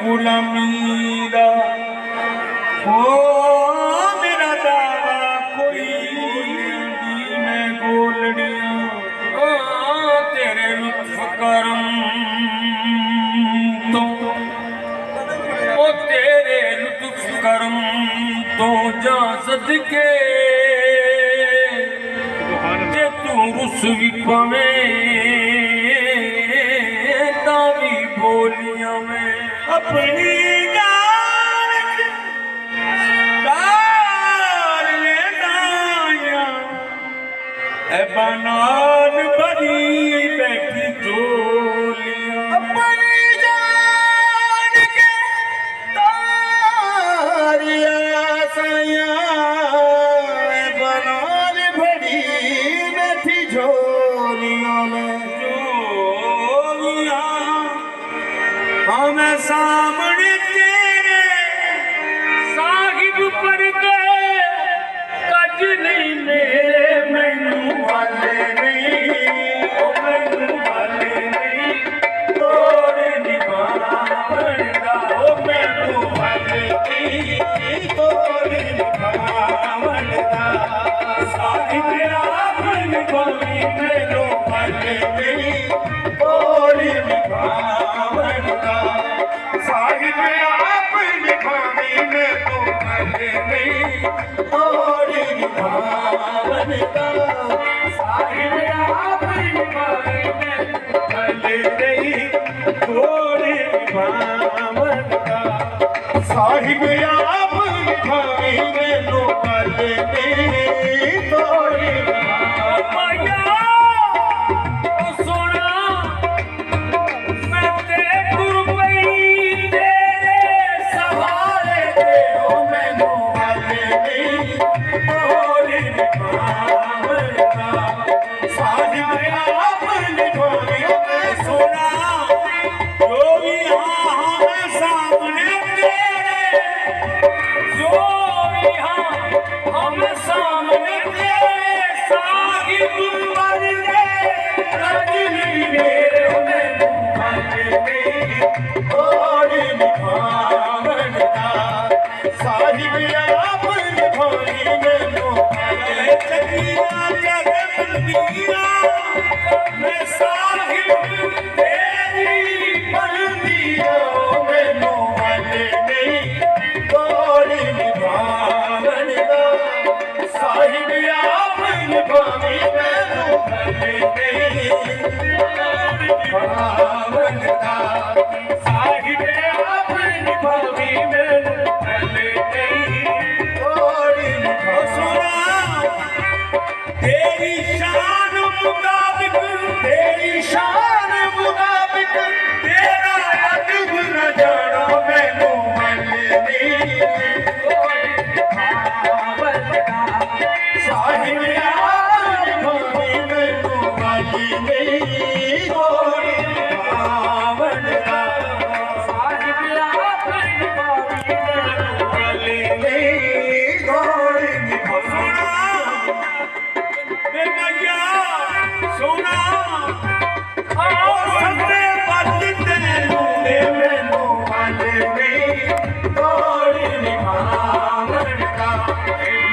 गुलामी दा ओ मेरा दावा कोई दी मैं गोलड़ियां ओ तेरे लुत्फ करम तो ओ तेरे लुत्फ करम तो जा सदके जे तू रुस भी पवे तावी बोलियां में अपनी जान डाल लेना ए बनान भरी बैठी झोलियां अपनी जान के तारिया साया बनान भरी बैठी झोलियों में झोलियां हमें सामने तेरे साहिब पर गए कज नहीं मेरे मैनू वाले नहीं ओ मैनू वाले नहीं तोरे निभावनदा ओ मैनू वाले नहीं तोरे निभावनदा साहिब आप निभावी मैनू वाले नहीं तोरे निभावनदा साहिब आप निभावी मैनू वाले नहीं तोरे निभावनदा साहिब आप निभावी मैनू वाले नहीं तोरे निभावनदा साहिब आप निभावी मैनू वाले नहीं तोरे निभावनदा ओ सोना मैं तेरे गुरबई तेरे सहारे दे ओ मैनू वाले नहीं तोरे निभावनदा साहिब आप निभावी मैं सोना जो भी हाँ सामने तेरे जो भी हम सामने तेरे साहिब पर दे रजनी मेरे मैनू वाले नहीं तोरे निभावनदा साहिब आप निभावी मैनू वाले चकीरा जगमंदीरा मैं साहिब तेरी बंदिया मैनू वाले नहीं तोरे निभावनदा साहिब आप निभावी मैनू वाले नहीं तोरे निभावनदा साहिब आप निभावी मैनू वाले नहीं तोरे निभावनदा तेरी शान मुताबिक तेरी शान मुताबिक तेरा अदब न जाना मैनू वाले नहीं तोरे निभावनदा साहिब आप निभावी मैनू वाले नहीं तोरे निभावनदा साहिब आप निभावी मैनू वाले नहीं तोरे निभावनदा वे मैया सोना आओ सबे बच तेनू दे मैनू वाले नहीं तोरे निभावनदा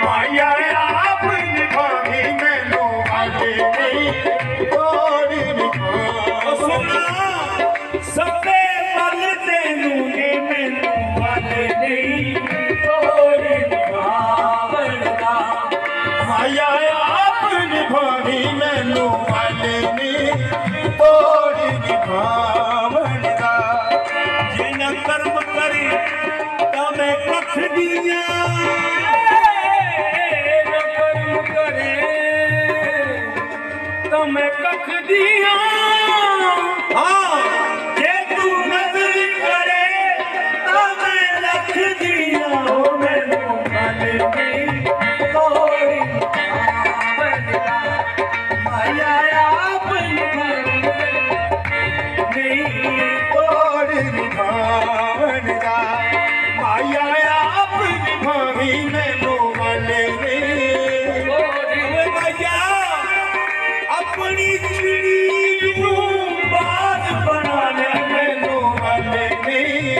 माया आप निभावी मैनू वाले नहीं तोरे निभावनदा सोना सबे बच तेनू दे मैनू वाले नहीं तोरे निभावनदा माया आप निभावी मैनू वाले नहीं तोरे निभावनदा जिन्ना कर्म करे तां मैं कख दियां ना कर्म करे तां मैं कख दियां हाँ जे तू नजर करे तां मैं लख दियां ओ मैनू वाले नहीं तोरे निभावनदा माया आप निभावी नहीं तोरे निभावनदा माया आप निभावी मैनू वाले नहीं तोरे माया अपनी चिड़ी नूं बात बना ले मैनू वाले नहीं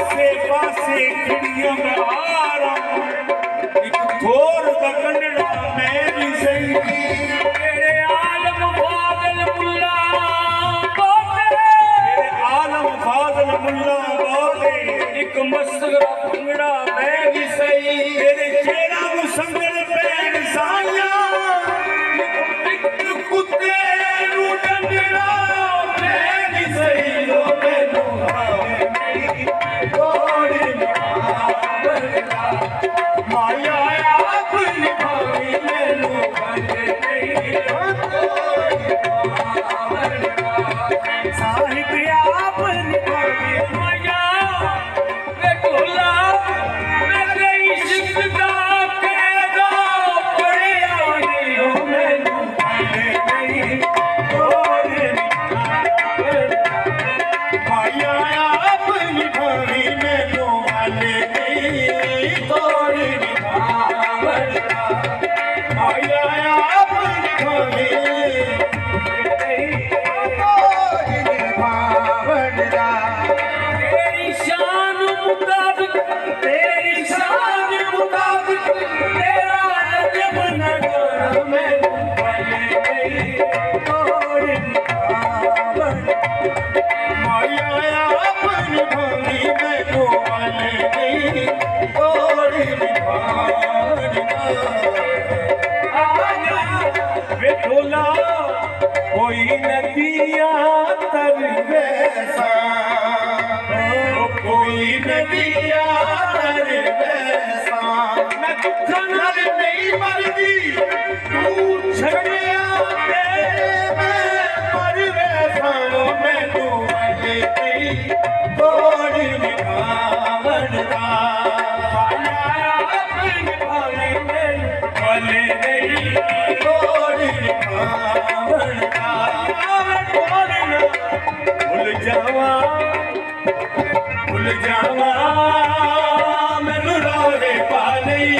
ਆਸੇ ਪਾਸੇ ਖਿੜੀਆਂ ਬਹਾਰਾਂ ਇੱਕ ਥੋਰ ਦਾ ਕੰਡੜਾ ਮੈਂ ਵੀ ਸਹੀ ਤੇਰੇ ਆਲਮ ਫਾਜ਼ਲ ਮੁੱਲਾ ਬੋਲੇ ਤੇਰੇ ਆਲਮ ਫਾਜ਼ਲ ਮੁੱਲਾ ਬੋਲੇ ਇੱਕ ਮਸਗਰਾ ਭੰਗੜਾ ਮੈਂ ਵੀ ਸਹੀ ਤੇਰੇ ਸ਼ੇਰਾਂ ਨੂੰ ਸੰਗਲ ਪੈਣ ਸਾਈਆਂ ਇੱਕ ਕੁੱਤੇ ਨੂੰ ਡੰਡਣਾ ਮੈਂ ਵੀ ਸਹੀ ਲੋ ਮੈਨੂੰ ਹਾਵੇ ਮੇਰੀ ਤੋੜੀ ਮਾਇਆ ਆਪ ਨਿਭਾਵੀ ਮੈਨੂੰ ਬੰਦੇ ਨਹੀਂ ਸਾਹਿਬ ਆਪ ਨਿਭਾਵੀ ਮਾਇਆ ਵੇ ਢੋਲਾ ਮੇਰੇ ਇਸ਼ਕ ਦਾ ਕੈਦਾ ਪੜਿਆ ਨਹੀਂ ਹੋ ਮੈਨੂੰ ਤੋੜੀ ਮਾਇਆ ਆਪ ਨਿਭਾਵੀ ਮੈਨੂੰ ਹਾਲੇ ਨਹੀਂ ਤੋੜੀ ਮਾਇਆ ਆਪ ਨਿਭਾਵੀ ਤੇਰੀ ਸ਼ਾਨ ਮੁਤਾਬਿਕ ਤੇਰੀ ਸ਼ਾਨ ਮੁਤਾਬਿਕ ਤੇਰਾ ਅਜਬ ਨਗਰ ਮੈਨੂੰ ਭਲੇ ਨਹੀਂ ਤੋੜੀ ਮਾਇਆ ਆਪ ਨਿਭਾਵੀ ਮੈਨੂੰ ਹਾਲੇ ਨਹੀਂ ਤੋੜੀ ਵੇ ਢੋਲਾ ਕੋਈ ਨਦੀਆਂ ਤਰ ਵੈਸਾ ਕੋਈ ਨਦੀਆਂ ਤਰ ਵੈਸਾ ਮੈਂ ਦੁੱਖਾਂ ਨਾਲ ਨਹੀਂ ਮਰਦੀ ਤੂੰ ਛੜਿਆ ਤੇ ਮੈਂ ਮਰ ਵੈਸਾ ਮੈਨੂੰ ਅਜੇ ਨਹੀਂ ਤੋੜੀ ਨਿਭਾਵਣ ਦਾ ਮਾਇਆ ਆਪਣੀ ਭਾਵੇਂ ਮੈਨੂੰ ਭਲੇ ਨਹੀਂ ਤੋੜੀ ਨਿਭਾਵਣ ਦਾ ਭੁੱਲ ਜਾਵਾਂ ਮੈਨੂੰ ਰਾਹੇ ਪਾ ਲਈ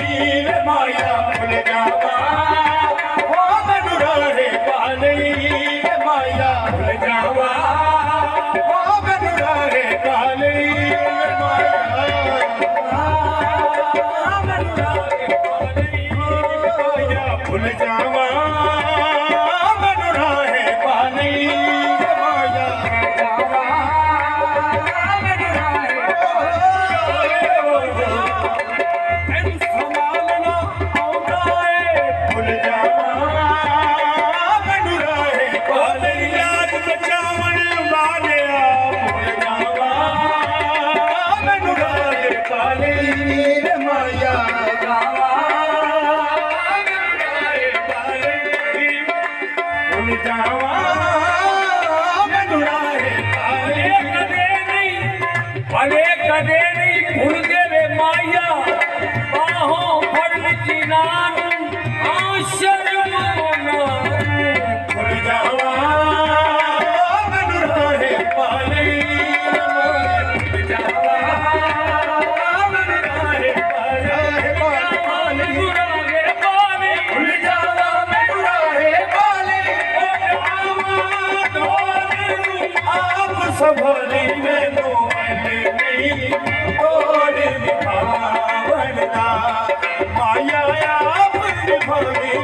ਵੇ ਮਾਇਆ ਭੁੱਲ ਜਾਵਾਂ ਉਹ ਮੈਨੂੰ ਰਾਹੇ ਪਾ ਲਈ ਵੇ ਮਾਇਆ ਭੁੱਲ ਜਾਵਾਂ ਉਹ ਮੈਨੂੰ ਰਾਹੇ ਪਾ ਲਈ ਵੇ ਮਾਇਆ ਮੈਨੂੰ ਰਾਹੇ ਪਾ ਲਈ ਵੇ ਮਾਇਆ ਭੁੱਲ ਜਾਵਾਂ ਮੈਨੂੰ ਰਾਹੇ ਪਾ ਲਈ ਵੇ ਮਾਇਆ ਤੈਨੂੰ ਸੰਭਾਲਣਾ ਆਉਂਦਾ ਏ ਭੁੱਲ ਜਾਵਾਂ ਮੈਨੂੰ ਰਾਹੇ ਪਾ ਲਈ ਯਾਦ ਬਚਾਵਣ ਵਾਲਿਆ ਭੁੱਲ ਜਾਵਾਂ ਮੈਨੂੰ ਰਾਹੇ ਪਾ ਲਈ ਵੇ ਮਾਇਆ ਭੁੱਲ ਜਾਵਾਂ ਮੈਨੂੰ ਰਾਹੇ ਪਾ ਲਈ ਭਲੇ ਕਦੇ ਨਹੀਂ ਭੁੱਲਦੇ ਵੇ ਮਾਇਆ ਬਾਹੋਂ ਫੜ ਲਿੱਤੀ ਨਾਨ ਆਸ਼ਰਮ ਭੁੱਲ ਜਾਵਾਂ ਮੈਨੂੰ ਰਾਹੇ ਪਾ ਲਈ ਭੁੱਲ ਜਾਵਾਂ ਮੈਨੂੰ ਰਾਹੇ ਪਾ ਲਈ ਭੁੱਲ ਜਾਵਾਂ ਮੈਨੂੰ ਰਾਹੇ ਪਾ ਲਈ ਆਪ ਸੰਭਾਲੀ ਮੈਨੂੰ ਹਲੇ ਨਹੀਂ ਤੋੜ ਨਿਭਾਵਣ ਦਾ ਮਾਇਆ ਆਪ ਨਿਭਾਵੀ